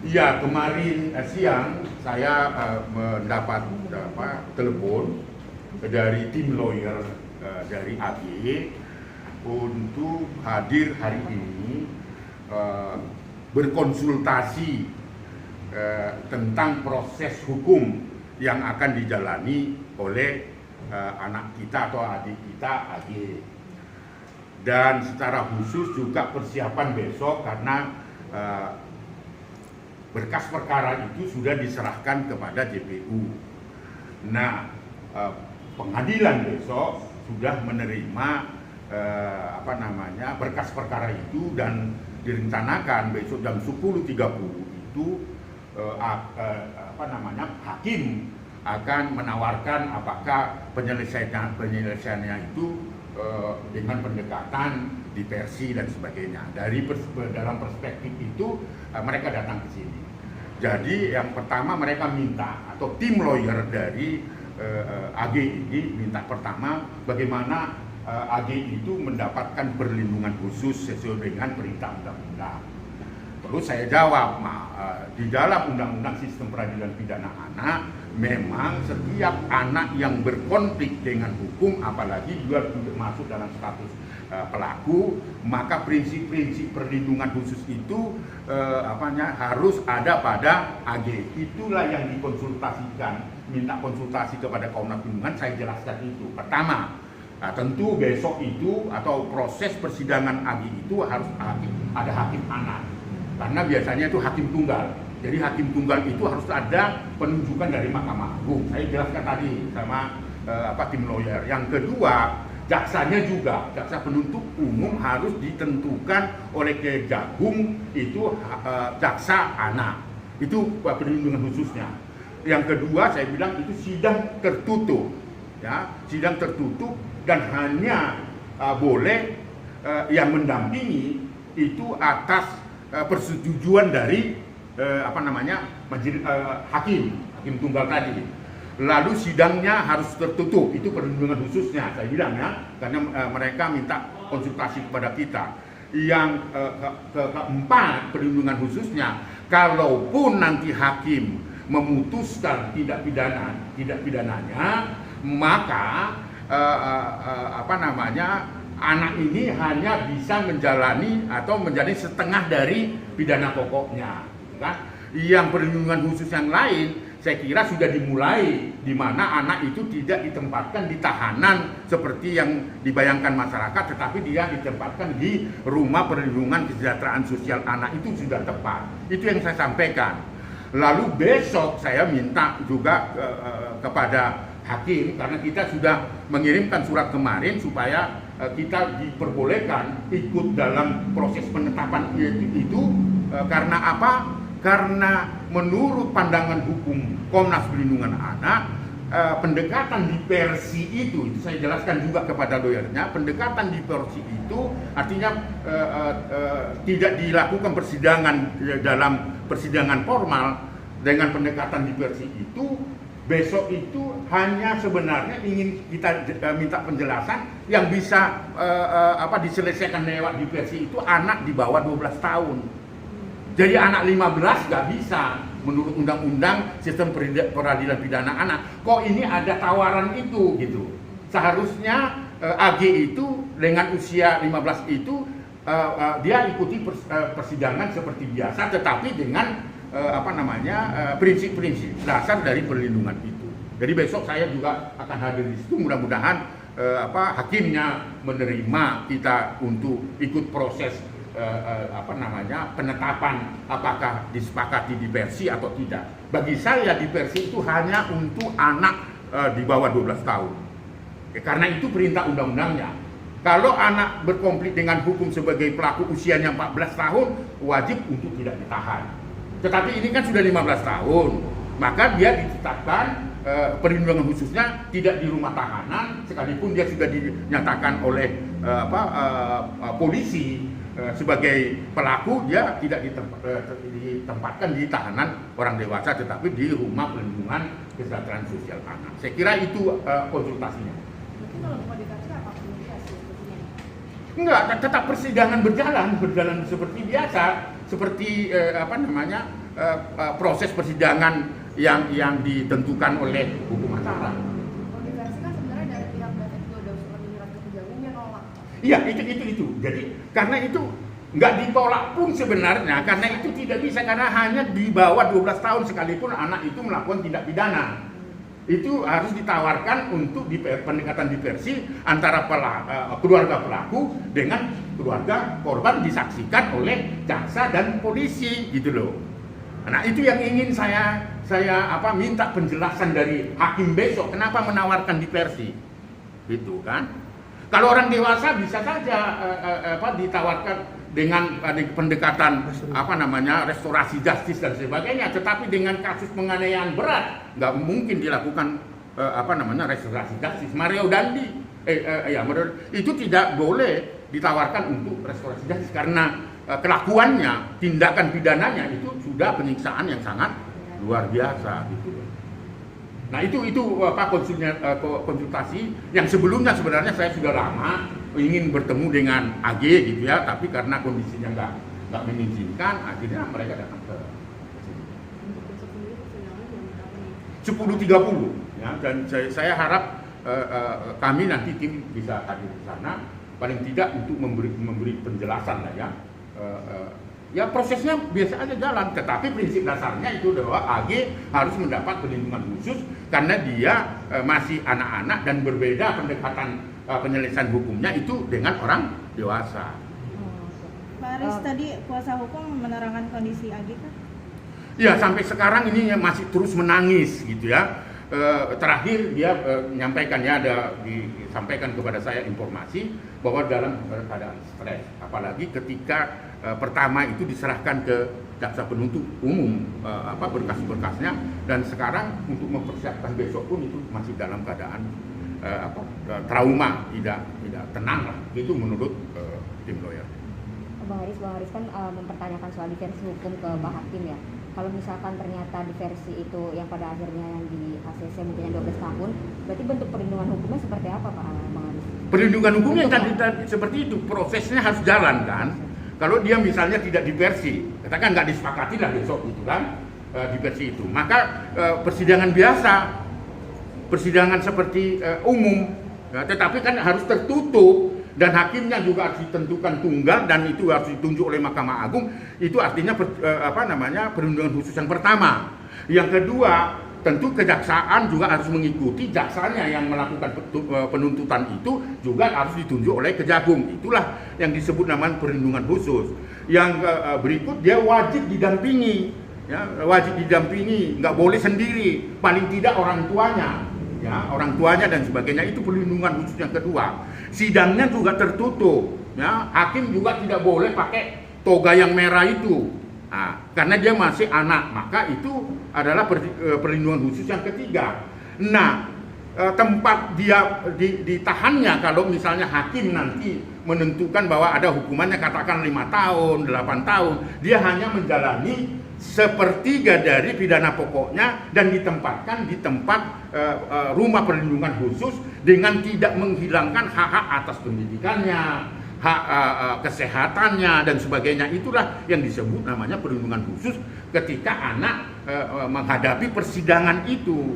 Iya, kemarin siang saya mendapat telepon dari tim lawyer dari AG untuk hadir hari ini berkonsultasi tentang proses hukum yang akan dijalani oleh anak kita atau adik kita AG. Dan secara khusus juga persiapan besok karena berkas perkara itu sudah diserahkan kepada JPU. Nah, pengadilan besok sudah menerima berkas perkara itu dan direncanakan besok jam 10.30 itu hakim akan menawarkan apakah penyelesaiannya itu dengan pendekatan diversi dan sebagainya. Dalam perspektif itu mereka datang ke sini. Jadi yang pertama mereka minta atau tim lawyer dari AG ini minta pertama bagaimana AG itu mendapatkan perlindungan khusus sesuai dengan perintah undang-undang. Terus saya jawab, di dalam undang-undang sistem peradilan pidana anak memang setiap anak yang berkonflik dengan hukum, apalagi juga masuk dalam status pelaku, maka prinsip-prinsip perlindungan khusus itu harus ada pada AG. Itulah yang dikonsultasikan, minta konsultasi kepada Komnas Perlindungan. Saya jelaskan itu. Pertama, tentu besok itu atau proses persidangan AG itu harus ada hakim anak, karena biasanya itu hakim tunggal. Jadi hakim tunggal itu harus ada penunjukan dari Mahkamah Agung. Saya jelaskan tadi sama tim lawyer. Yang kedua, jaksanya juga, jaksa penuntut umum harus ditentukan oleh Kejagung itu jaksa anak. Itu perlindungan khususnya. Yang kedua, saya bilang itu sidang tertutup, ya, sidang tertutup dan hanya boleh yang mendampingi itu atas persetujuan dari hakim tunggal tadi. Lalu sidangnya harus tertutup, itu perlindungan khususnya saya bilang ya, karena mereka minta konsultasi kepada kita. Yang keempat perlindungan khususnya, kalaupun nanti hakim memutuskan tidak pidananya, maka anak ini hanya bisa menjalani atau menjadi setengah dari pidana pokoknya, kan? Yang perlindungan khusus yang lain saya kira sudah dimulai, di mana anak itu tidak ditempatkan di tahanan seperti yang dibayangkan masyarakat, tetapi dia ditempatkan di rumah perlindungan kesejahteraan sosial anak. Itu sudah tepat, itu yang saya sampaikan. Lalu besok saya minta juga kepada hakim, karena kita sudah mengirimkan surat kemarin supaya kita diperbolehkan ikut dalam proses penetapan itu. Karena apa? Karena menurut pandangan hukum Komnas Perlindungan Anak, pendekatan diversi itu saya jelaskan juga kepada lawyernya. Pendekatan diversi itu artinya tidak dilakukan persidangan dalam persidangan formal. Dengan pendekatan diversi itu, besok itu hanya sebenarnya ingin kita minta penjelasan yang bisa diselesaikan lewat diversi itu anak di bawah 12 tahun. Jadi anak 15 nggak bisa menurut undang-undang sistem peradilan pidana anak. Kok ini ada tawaran itu gitu. Seharusnya AG itu dengan usia 15 itu dia ikuti persidangan seperti biasa, tetapi dengan prinsip-prinsip dasar dari perlindungan itu. Jadi besok saya juga akan hadir di situ. Mudah-mudahan hakimnya menerima kita untuk ikut proses penetapan apakah disepakati diversi atau tidak. Bagi saya diversi itu hanya untuk anak di bawah 12 tahun. Karena itu perintah undang-undangnya. Kalau anak berkonflik dengan hukum sebagai pelaku usianya 14 tahun, wajib untuk tidak ditahan. Tetapi ini kan sudah 15 tahun, maka dia ditetapkan perlindungan khususnya tidak di rumah tahanan, sekalipun dia sudah dinyatakan oleh polisi sebagai pelaku, dia tidak ditempatkan di tahanan orang dewasa, tetapi di rumah perlindungan kesejahteraan sosial anak. Saya kira itu konsultasinya. Berarti kalau mau dikasih apa komunikasi sepertinya? Enggak, tetap persidangan berjalan seperti biasa, seperti proses persidangan yang ditentukan oleh hukum acara. Kalau diversi kan sebenarnya dari pihak David juga udah surat menyurat ke Kejagung, dia nolak. Iya, itu. Jadi karena itu nggak ditolak pun sebenarnya, karena itu tidak bisa, karena hanya di bawah 12 tahun sekalipun anak itu melakukan tindak pidana. Itu harus ditawarkan untuk pendekatan diversi antara keluarga pelaku dengan keluarga korban, disaksikan oleh jaksa dan polisi gitu loh. Nah itu yang ingin saya minta penjelasan dari hakim besok, kenapa menawarkan diversi gitu kan. Kalau orang dewasa bisa saja ditawarkan dengan pendekatan restorasi justice dan sebagainya, tetapi dengan kasus penganiayaan berat nggak mungkin dilakukan restorasi justice. Mario Dandi itu tidak boleh ditawarkan untuk restorasi justice karena kelakuannya, tindakan pidananya itu sudah penyiksaan yang sangat luar biasa gitu. Nah itu konsultasi yang sebelumnya sebenarnya saya sudah lama ingin bertemu dengan AG gitu ya, tapi karena kondisinya nggak mengizinkan, akhirnya mereka datang ke sini. Untuk besok sendiri persidangan jam berapa nih? 10.30 ya, dan saya harap kami nanti tim bisa hadir di sana, paling tidak untuk memberi penjelasan lah ya. Ya prosesnya biasa aja jalan, tetapi prinsip dasarnya itu bahwa AG harus mendapat perlindungan khusus karena dia masih anak-anak dan berbeda pendekatan penyelesaian hukumnya itu dengan orang dewasa. Pak Aris, tadi kuasa hukum menerangkan kondisi AG kan? Ya sampai sekarang ini masih terus menangis gitu ya. Terakhir dia menyampaikan disampaikan kepada saya informasi bahwa dalam keadaan stres, apalagi ketika pertama itu diserahkan ke jaksa penuntut umum berkas-berkasnya, dan sekarang untuk mempersiapkan besok pun itu masih dalam keadaan trauma, tidak tenang lah, itu menurut tim lawyer. Bang Haris kan mempertanyakan soal diversi hukum ke Pak Hakim ya. Kalau misalkan ternyata diversi itu yang pada akhirnya yang di ACC mungkin 12 tahun, berarti bentuk perlindungan hukumnya seperti apa Pak Bang Haris? Perlindungan hukumnya tadi seperti itu, prosesnya harus jalan kan. Kalau dia misalnya tidak diversi, katakan nggak disepakati lah besok itu kan diversi itu, maka persidangan biasa, persidangan seperti umum, ya, tetapi kan harus tertutup. Dan hakimnya juga harus ditentukan tunggal dan itu harus ditunjuk oleh Mahkamah Agung. Itu artinya perlindungan khusus yang pertama. Yang kedua, tentu kejaksaan juga harus mengikuti, jaksanya yang melakukan penuntutan itu juga harus ditunjuk oleh Kejagung. Itulah yang disebut namanya perlindungan khusus. Yang berikut, dia wajib didampingi, ya, nggak boleh sendiri, paling tidak orang tuanya dan sebagainya. Itu perlindungan khusus yang kedua. Sidangnya juga tertutup, ya. Hakim juga tidak boleh pakai toga yang merah itu, karena dia masih anak, maka itu adalah perlindungan khusus yang ketiga. Nah, tempat dia ditahannya kalau misalnya hakim nanti menentukan bahwa ada hukumannya katakan 5 tahun, 8 tahun, dia hanya menjalani sepertiga dari pidana pokoknya dan ditempatkan di tempat rumah perlindungan khusus dengan tidak menghilangkan hak-hak atas pendidikannya, hak kesehatannya dan sebagainya. Itulah yang disebut namanya perlindungan khusus ketika anak menghadapi persidangan itu.